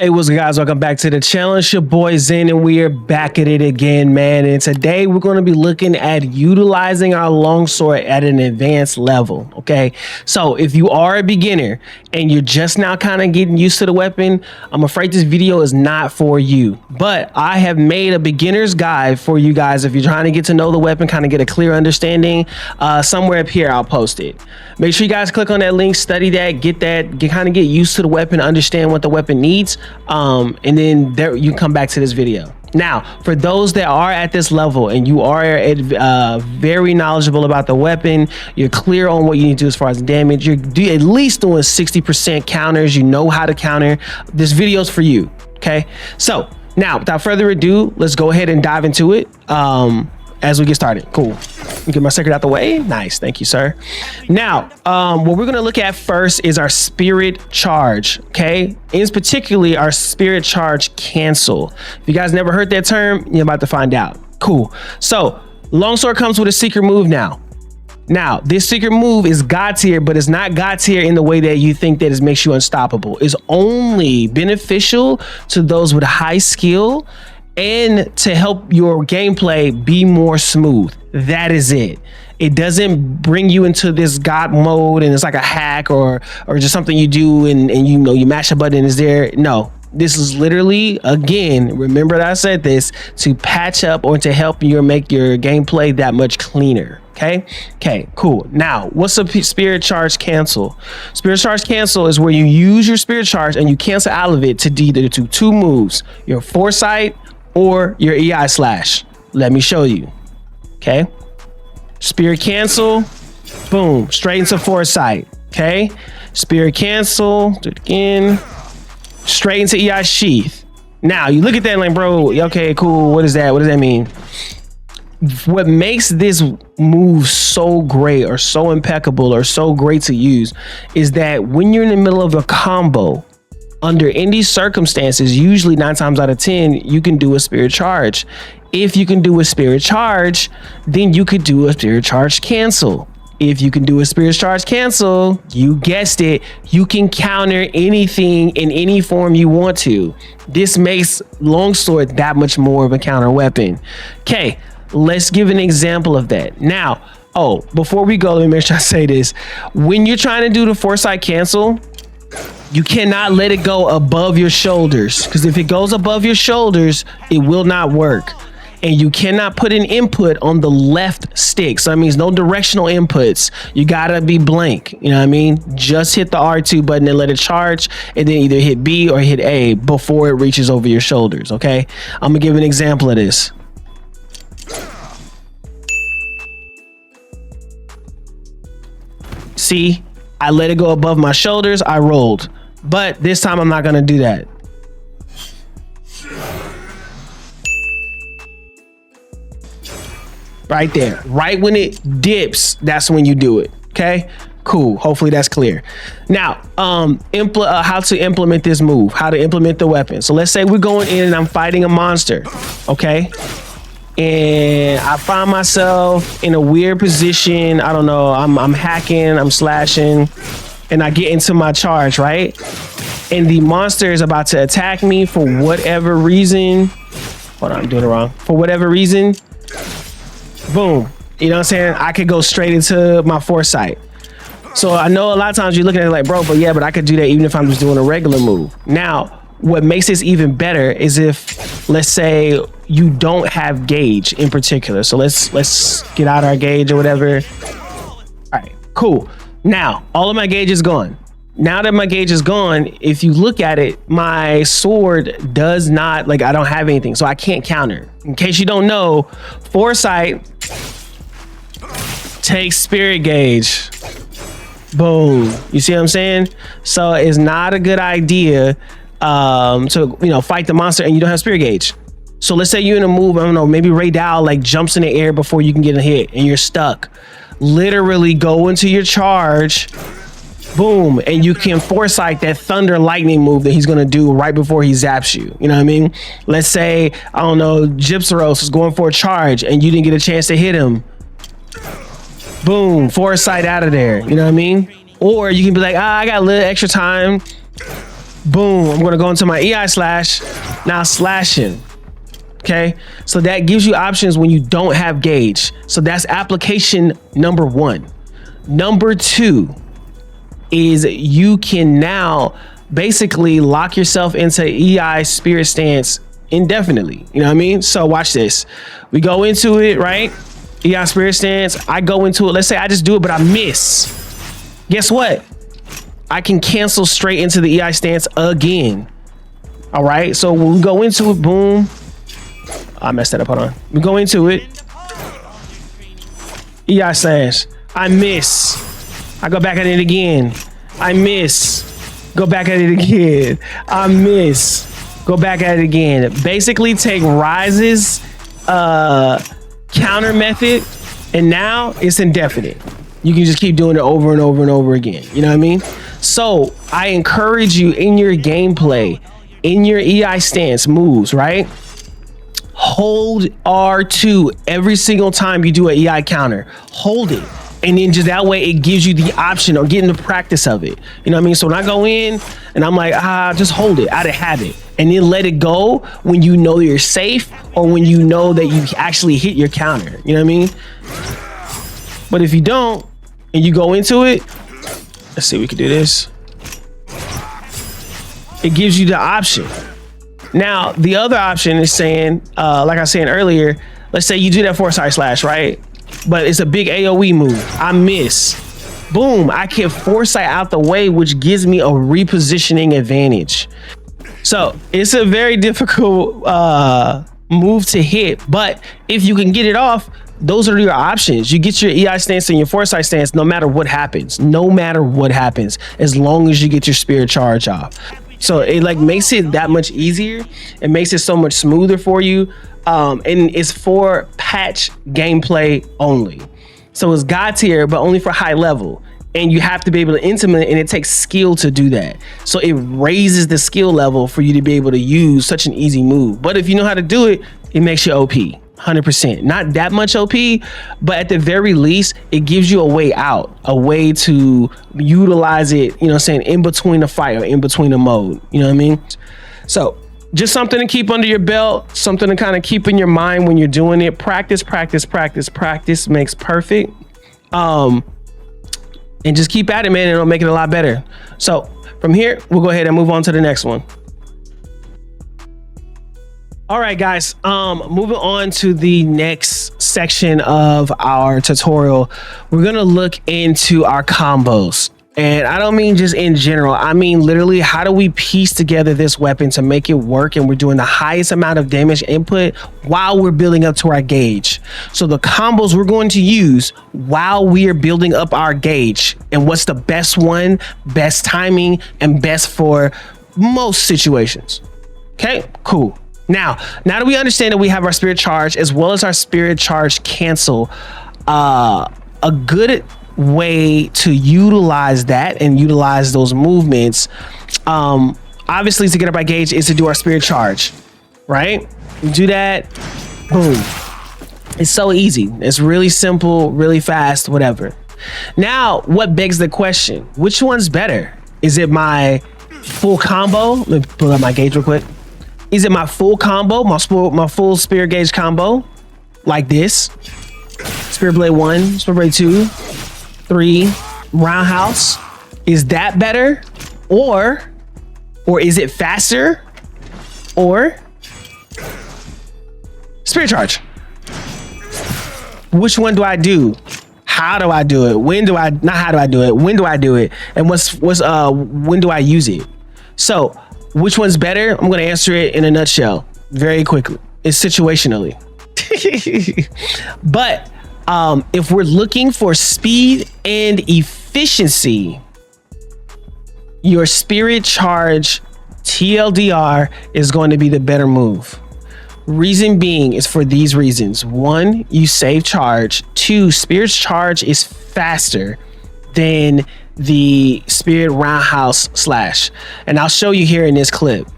Hey, what's good, guys? Welcome back to the channel. It's your boy Zen, and we are back at it again, man. And today we're going to be looking at utilizing our longsword at an advanced level. Okay, so if you are a beginner and you're just now kind of getting used to the weapon, I'm afraid this video is not for you. But I have made a beginner's guide for you guys if you're trying to get to know the weapon, kind of get a clear understanding. Somewhere up here, I'll post it. Make sure you guys click on that link, study that, kind of get used to the weapon, understand what the weapon needs. And then there you come back to this video. Now, for those that are at this level and you are very knowledgeable about the weapon, you're clear on what you need to do as far as damage, you're at least doing 60% counters, you know how to counter, this video's for you. Okay, so now without further ado, let's go ahead and dive into it as we get started. Cool. Get my secret out the way. Nice. Thank you, sir. Now, what we're going to look at first is our spirit charge. Okay. In particularly our spirit charge cancel. If you guys never heard that term, you're about to find out. Cool. So longsword comes with a secret move now. Now, this secret move is God tier, but it's not God tier in the way that you think that it makes you unstoppable. It's only beneficial to those with high skill and to help your gameplay be more smooth. That is it. It doesn't bring you into this God mode and it's like a hack or just something you do and you know you mash a button and is there. No, this is literally, again, remember that I said this, to patch up or to help you make your gameplay that much cleaner. Okay, cool. Now, what's a spirit charge cancel? Spirit charge cancel is where you use your spirit charge and you cancel out of it to either do two moves, your foresight or your EI slash. Let me show you. Okay, spirit cancel, boom, straight into foresight. Okay, spirit cancel, do it again, straight into EI sheath. Now you look at that like, bro, okay, cool, what is that? What does that mean? What makes this move so great or so impeccable or so great to use is that when you're in the middle of a combo, under any circumstances, usually 9 times out of 10, you can do a spirit charge. If you can do a spirit charge, then you could do a spirit charge cancel. If you can do a spirit charge cancel, you guessed it, you can counter anything in any form you want to. This makes longsword that much more of a counter weapon. Okay, let's give an example of that. Now, before we go, let me make sure I say this. When you're trying to do the foresight cancel, you cannot let it go above your shoulders, because if it goes above your shoulders, it will not work. And you cannot put an input on the left stick. So that means no directional inputs. You gotta be blank. You know what I mean? Just hit the R2 button and let it charge, and then either hit B or hit A before it reaches over your shoulders. Okay, I'm gonna give an example of this. See, I let it go above my shoulders, I rolled. But this time I'm not gonna do that. Right there, right when it dips, that's when you do it. Okay, cool. Hopefully that's clear. Now, how to implement this move, how to implement the weapon. So let's say we're going in and I'm fighting a monster, okay? And I find myself in a weird position. I don't know, I'm hacking, I'm slashing, and I get into my charge, right? And the monster is about to attack me for whatever reason. Hold on, I'm doing it wrong. For whatever reason, boom. You know what I'm saying? I could go straight into my foresight. So I know a lot of times you're looking at it like, bro, but I could do that even if I'm just doing a regular move. Now, what makes this even better is if, let's say, you don't have gauge in particular. So let's get out our gauge or whatever. All right, cool. Now, all of my gauge is gone. Now that my gauge is gone, if you look at it, my sword does not, I don't have anything, so I can't counter. In case you don't know, foresight takes spirit gauge. Boom. You see what I'm saying? So it's not a good idea to fight the monster and you don't have spirit gauge. So let's say you're in a move, I don't know, maybe Ray Dow jumps in the air before you can get a hit and you're stuck. Literally go into your charge, boom, and you can foresight that thunder lightning move that he's gonna do right before he zaps you. You know what I mean? Let's say, I don't know, Gypsaros is going for a charge and you didn't get a chance to hit him. Boom, foresight out of there. You know what I mean? Or you can be like, I got a little extra time. Boom. I'm gonna go into my EI slash. Now slashing. Okay, so that gives you options when you don't have gauge. So that's application number 1. Number 2 is you can now basically lock yourself into EI spirit stance indefinitely. You know what I mean? So watch this. We go into it, right? EI spirit stance. I go into it. Let's say I just do it, but I miss. Guess what? I can cancel straight into the EI stance again. All right. So when we go into it, boom. I messed that up. Hold on. We go into it. EI slash. I miss. I go back at it again. I miss. Go back at it again. I miss. Go back at it again. Basically take Rise's counter method, and now it's indefinite. You can just keep doing it over and over and over again. You know what I mean? So I encourage you in your gameplay, in your EI stance moves, right? Hold R2 every single time you do an EI counter. Hold it. And then just that way it gives you the option of getting the practice of it. You know what I mean? So when I go in and I'm like, just hold it out of habit, and then let it go when you know you're safe or when you know that you actually hit your counter. You know what I mean? But if you don't and you go into it, let's see, we can do this. It gives you the option. Now, the other option is saying, like I was saying earlier, let's say you do that foresight slash, right? But it's a big AoE move. I miss. Boom, I can foresight out the way, which gives me a repositioning advantage. So it's a very difficult move to hit, but if you can get it off, those are your options. You get your EI stance and your foresight stance no matter what happens. No matter what happens, as long as you get your spirit charge off. So it like makes it that much easier. It makes it so much smoother for you. And it's for patch gameplay only. So it's God tier, but only for high level. And you have to be able to implement, and it takes skill to do that. So it raises the skill level for you to be able to use such an easy move. But if you know how to do it, it makes you OP. 100%. Not that much OP, but at the very least, it gives you a way out, a way to utilize it, you know what I'm saying, in between the fight or in between the mode. You know what I mean? So just something to keep under your belt, something to kind of keep in your mind when you're doing it. Practice, practice, practice, practice makes perfect. And just keep at it, man, and it'll make it a lot better. So from here, we'll go ahead and move on to the next one. All right, guys, moving on to the next section of our tutorial, we're gonna look into our combos. And I don't mean just in general, I mean literally how do we piece together this weapon to make it work, and we're doing the highest amount of damage input while we're building up to our gauge. So the combos we're going to use while we are building up our gauge, and what's the best one, best timing, and best for most situations. Okay, cool. Now that we understand that we have our spirit charge as well as our spirit charge cancel, a good way to utilize that and utilize those movements, obviously to get up our gauge, is to do our spirit charge, right? Do that, boom. It's so easy. It's really simple, really fast, whatever. Now, what begs the question, which one's better? Is it my full combo? Let me pull up my gauge real quick. Is it my full combo, my full spirit gauge combo, like this? Spirit blade 1, spirit blade 2, 3, roundhouse. Is that better, or is it faster, or spirit charge? Which one do I do? How do I do it? When do I? Not how do I do it? When do I do it? And when do I use it? So which one's better? I'm going to answer it in a nutshell very quickly. It's situationally. But if we're looking for speed and efficiency, your spirit charge TLDR is going to be the better move. Reason being is for these reasons. 1, you save charge. 2, spirit charge is faster than the spirit roundhouse slash, and I'll show you here in this clip.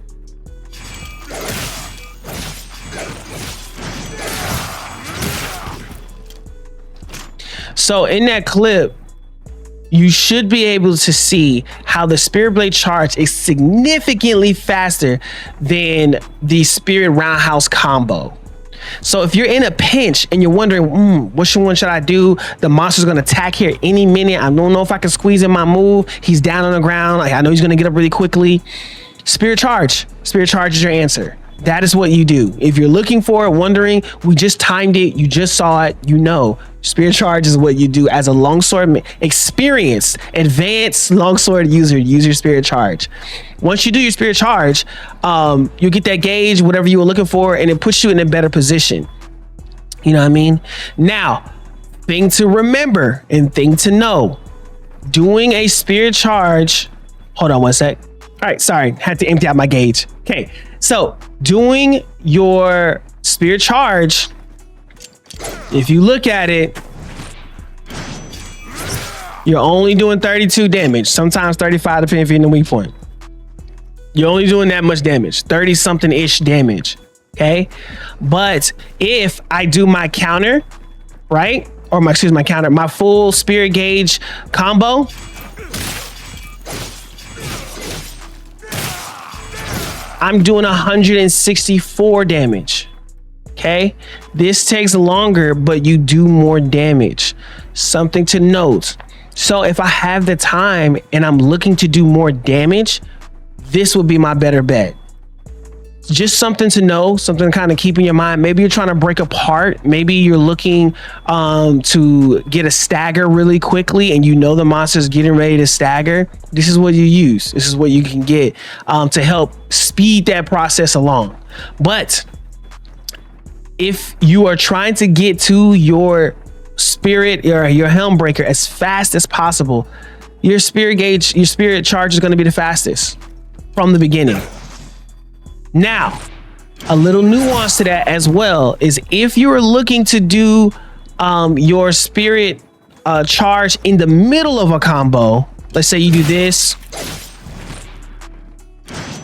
So in that clip, you should be able to see how the Spirit Blade charge is significantly faster than the Spirit Roundhouse combo. So if you're in a pinch and you're wondering, which one should I do? The monster's gonna attack here any minute. I don't know if I can squeeze in my move. He's down on the ground. Like, I know he's gonna get up really quickly. Spirit Charge. Spirit Charge is your answer. That is what you do. If you're looking for it, wondering, we just timed it, you just saw it, you know. Spirit Charge is what you do as a longsword, experienced, advanced longsword user. Use your Spirit Charge. Once you do your Spirit Charge, you get that gauge, whatever you were looking for, and it puts you in a better position. You know what I mean? Now, thing to remember and thing to know, doing a Spirit Charge, hold on one sec. All right, sorry, had to empty out my gauge. Okay, so doing your Spirit Charge, if you look at it, you're only doing 32 damage, sometimes 35, depending if you're in the weak point. You're only doing that much damage, 30 something ish damage. Okay, but if I do my counter, right, or my counter, my full Spirit Gauge combo, I'm doing 164 damage. Okay, this takes longer, but you do more damage. Something to note. So if I have the time and I'm looking to do more damage, this would be my better bet. Just something to know, something to kind of keep in your mind. Maybe you're trying to break apart. Maybe you're looking to get a stagger really quickly and you know the monster's getting ready to stagger. This is what you use. This is what you can get to help speed that process along. But if you are trying to get to your spirit or your helm breaker as fast as possible, your Spirit Gauge, your Spirit Charge is going to be the fastest from the beginning. Now, a little nuance to that as well is if you are looking to do your Spirit Charge in the middle of a combo, let's say you do this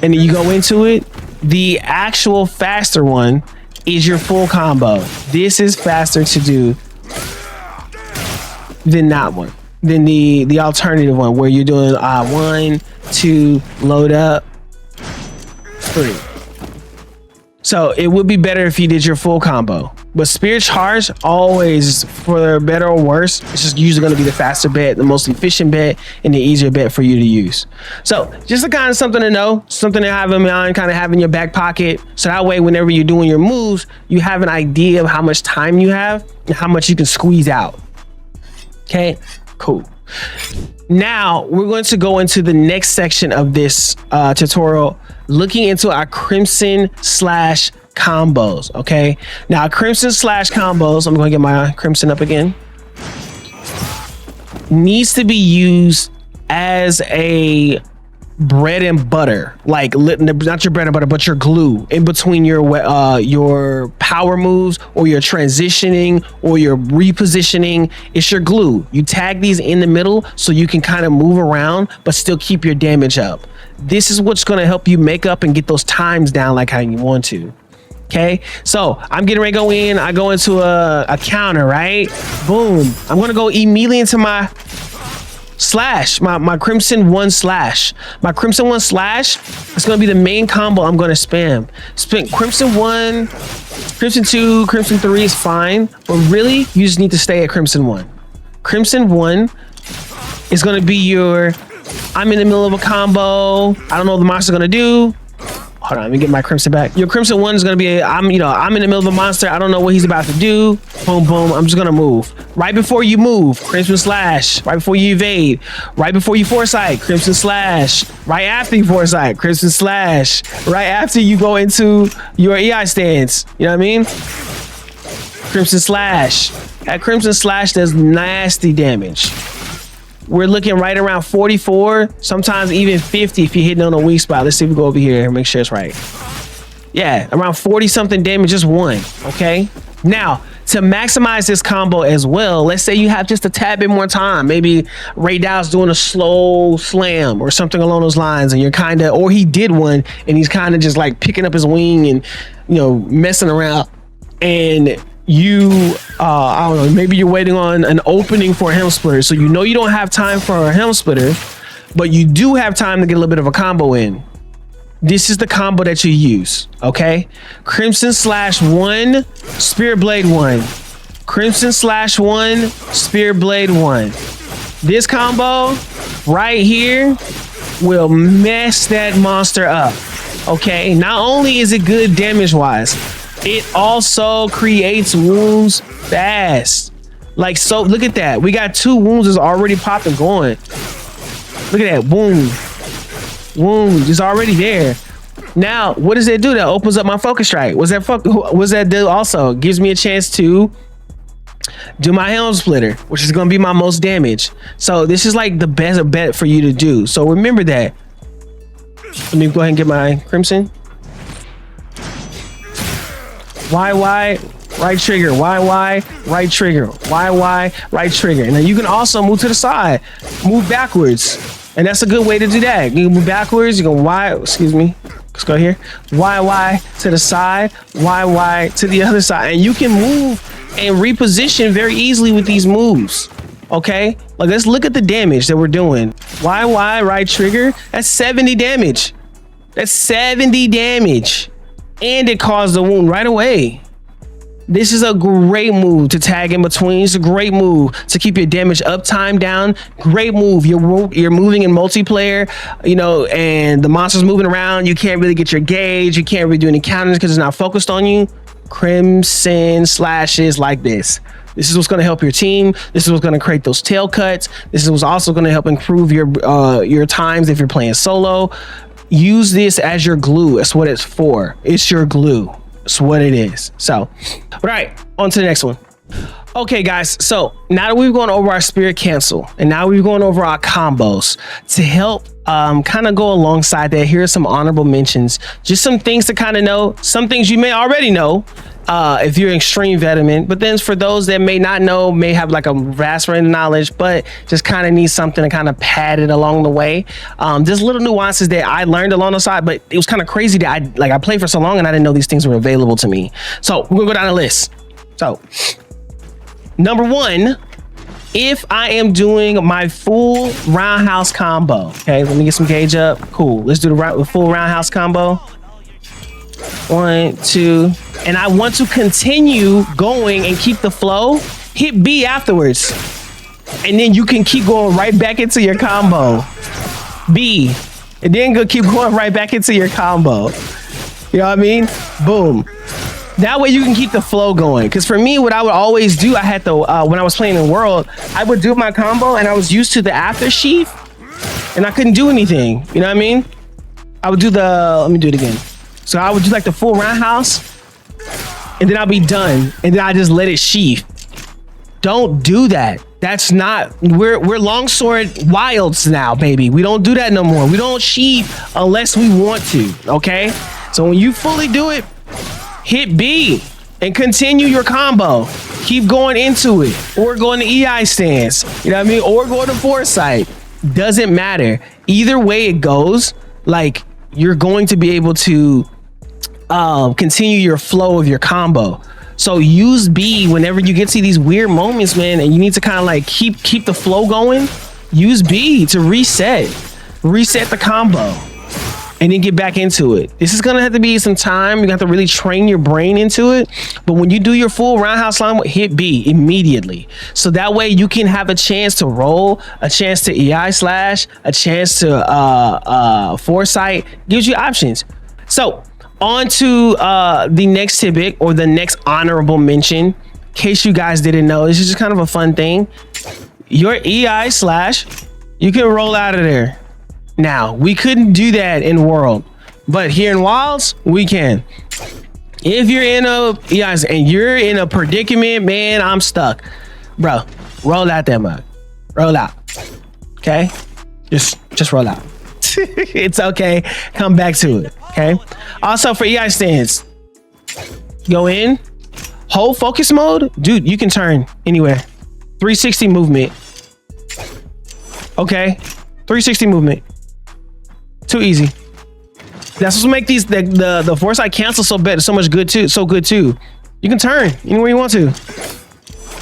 and then you go into it, the actual faster one is your full combo. This is faster to do than that one, than the alternative one where you're doing 1, 2, load up, 3. So it would be better if you did your full combo. But Spirit Charge, always, for better or worse, it's just usually going to be the faster bet, the most efficient bet, and the easier bet for you to use. So just a kind of something to know, something to have in mind, kind of have in your back pocket. So that way, whenever you're doing your moves, you have an idea of how much time you have and how much you can squeeze out. Okay, cool. Now we're going to go into the next section of this tutorial, looking into our Crimson Slash combos. Okay, now Crimson Slash combos, I'm going to get my Crimson up again, needs to be used as a bread and butter, like not your bread and butter, but your glue in between your power moves or your transitioning or your repositioning. It's your glue. You tag these in the middle so you can kind of move around but still keep your damage up. This is what's going to help you make up and get those times down like how you want to. Okay, so I'm getting ready to go in. I go into a counter, right? Boom. I'm going to go immediately into my slash, my Crimson 1 slash. My Crimson 1 slash is going to be the main combo I'm going to spam. Crimson 1, Crimson 2, Crimson 3 is fine, but really you just need to stay at Crimson 1. Crimson 1 is going to be your, I'm in the middle of a combo, I don't know what the monster's going to do. Hold on, let me get my Crimson back. Your Crimson 1 is going to be, I'm in the middle of a monster. I don't know what he's about to do. Boom, boom. I'm just going to move. Right before you move, Crimson Slash. Right before you evade. Right before you foresight, Crimson Slash. Right after you foresight, Crimson Slash. Right after you go into your EI stance. You know what I mean? Crimson Slash. That Crimson Slash does nasty damage. We're looking right around 44, sometimes even 50 if you're hitting on a weak spot. Let's see if we go over here and make sure it's right. Yeah, around 40 something damage, just one. Okay. Now, to maximize this combo as well, let's say you have just a tad bit more time. Maybe Ray Dow's doing a slow slam or something along those lines, and you're kind of, or he did one and he's kind of just like picking up his wing and, messing around. And you I don't know, maybe you're waiting on an opening for a helm splitter, so you know you don't have time for a helm splitter, but you do have time to get a little bit of a combo in. This is the combo that you use, okay? Crimson slash 1, Spirit Blade 1. Crimson slash 1, Spirit Blade 1. This combo right here will mess that monster up, okay? Not only is it good damage-wise, it also creates wounds fast. Like, so look at that. We got 2 wounds that's already popping going. Look at that, boom. Wound is already there. Now, what does that do? That opens up my focus strike. What's that do also? Gives me a chance to do my helm splitter, which is going to be my most damage. So this is like the best bet for you to do. So remember that. Let me go ahead and get my crimson. Y, right trigger, Y, right trigger, Y, right trigger. And then you can also move to the side, move backwards. And that's a good way to do that. You can move backwards, you can Y, excuse me. Let's go here. Y to the side, Y to the other side. And you can move and reposition very easily with these moves. Okay? Like, let's look at the damage that we're doing. Y, right trigger, that's 70 damage. That's 70 damage. And it caused the wound right away. This is a great move to tag in between. It's a great move to keep your damage uptime down. Great move. You're moving in multiplayer, you know, and the monster's moving around. You can't really get your gauge. You can't really do any counters because it's not focused on you. Crimson slashes like this. This is what's going to help your team. This is what's going to create those tail cuts. This is what's also going to help improve your times if you're playing solo. Use this as your glue. That's what it's for. It's your glue. It's what it is. So, all right, on to the next one. Okay, guys, so now that we've gone over our spirit cancel and now we've gone over our combos, to help kind of go alongside that, here are some honorable mentions. Just some things to kind of know. Some things you may already know if you're an extreme veteran, but then for those that may not know, may have like a vast range of knowledge, but just kind of need something to kind of pad it along the way. There's little nuances that I learned along the side, but it was kind of crazy that I played for so long and I didn't know these things were available to me. So we're gonna go down the list. So number 1, if I am doing my full roundhouse combo, okay, let me get some gauge up. Cool, let's do the full roundhouse combo. 1, 2, and I want to continue going and keep the flow. Hit B afterwards, and then you can keep going right back into your combo. B, and then go keep going right back into your combo. You know what I mean? Boom. That way you can keep the flow going. Because for me, what I would always do, I had to, when I was playing in World, I would do my combo and I was used to the after sheath and I couldn't do anything. You know what I mean? I would do let me do it again. So I would do like the full roundhouse and then I'll be done. And then I just let it sheath. Don't do that. That's not, we're longsword wilds now, baby. We don't do that no more. We don't sheath unless we want to, okay? So when you fully do it, hit B and continue your combo. Keep going into it, or go into EI stance, you know what I mean? Or go to foresight. Doesn't matter. Either way it goes, like, you're going to be able to continue your flow of your combo. So use B whenever you get to these weird moments, man, and you need to kind of like keep the flow going. Use B to reset the combo. And then get back into it. This is gonna have to be some time. You have to really train your brain into it. But when you do your full roundhouse line, hit B immediately. So that way you can have a chance to roll, a chance to EI slash, a chance to foresight. Gives you options. So on to the next tidbit, or the next honorable mention. In case you guys didn't know, this is just kind of a fun thing. Your EI slash, you can roll out of there. Now, we couldn't do that in World, but here in Wilds, we can. If you're in and you're in a predicament, man, I'm stuck. Bro, roll out that mug. Roll out. Okay? Just roll out. It's okay. Come back to it. Okay? Also for EI stance, go in, hold focus mode. Dude, you can turn anywhere. 360 movement. Okay? 360 movement. Too easy. That's what make these the foresight cancel so much good too. So good too. You can turn anywhere you want to.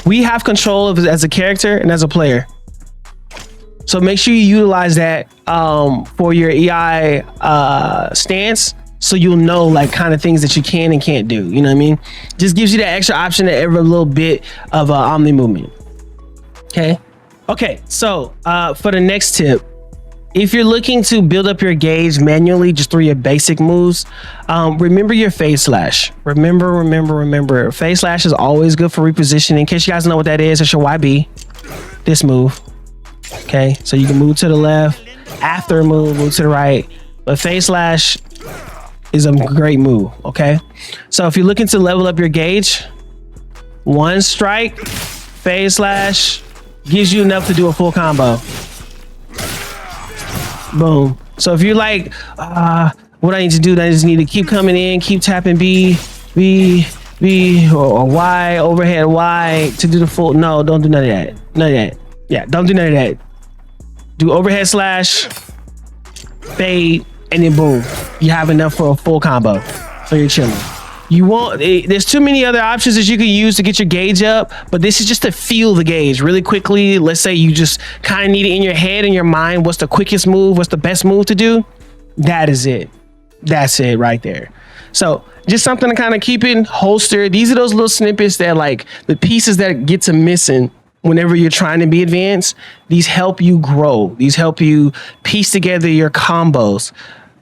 We have control of it as a character and as a player. So make sure you utilize that for your EI stance, so you'll know like kind of things that you can and can't do. You know what I mean? Just gives you that extra option to every little bit of omni movement. Okay, so for the next tip, if you're looking to build up your gauge manually just through your basic moves, remember your phase slash. Remember. Phase slash is always good for repositioning. In case you guys know what that is, it's your YB. This move. Okay, so you can move to the left after a move to the right, but phase slash is a great move. Okay, so if you're looking to level up your gauge, one strike phase slash gives you enough to do a full combo. Boom. So if you're like, what I need to do, I just need to keep coming in, keep tapping B, or Y, overhead Y to do the full. No, don't do none of that. Yeah, don't do none of that. Do overhead slash, fade, and then boom. You have enough for a full combo. So you're chilling. You won't, there's too many other options that you can use to get your gauge up, but this is just to feel the gauge really quickly. Let's say you just kind of need it in your head and your mind. What's the quickest move? What's the best move to do? That is it. That's it right there. So just something to kind of keep in holster. These are those little snippets that like the pieces that get to missing whenever you're trying to be advanced. These help you grow. These help you piece together your combos.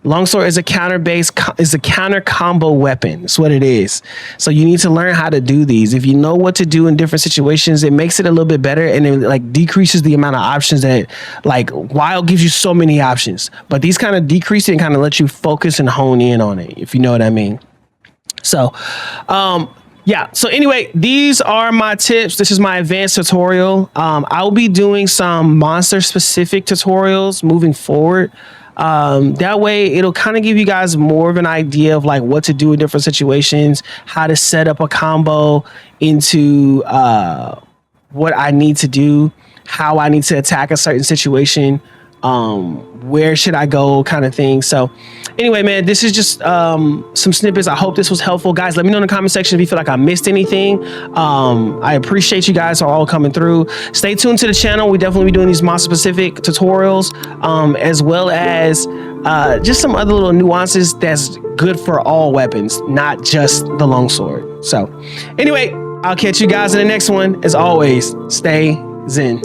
Longsword is a counter combo weapon. That's what it is. So you need to learn how to do these. If you know what to do in different situations, it makes it a little bit better, and it like decreases the amount of options that like Wild gives you so many options, but these kind of decrease it and kind of let you focus and hone in on it, if you know what I mean. So, yeah. So anyway, these are my tips. This is my advanced tutorial. I'll be doing some monster specific tutorials moving forward. That way it'll kind of give you guys more of an idea of like what to do in different situations, how to set up a combo into what I need to do, how I need to attack a certain situation, where should I go, kind of thing. So anyway, man, this is just some snippets. I hope this was helpful. Guys, let me know in the comment section if you feel like I missed anything. I appreciate you guys all coming through. Stay tuned to the channel. We definitely be doing these monster specific tutorials, as well as just some other little nuances that's good for all weapons, not just the longsword. So anyway, I'll catch you guys in the next one. As always, stay zen.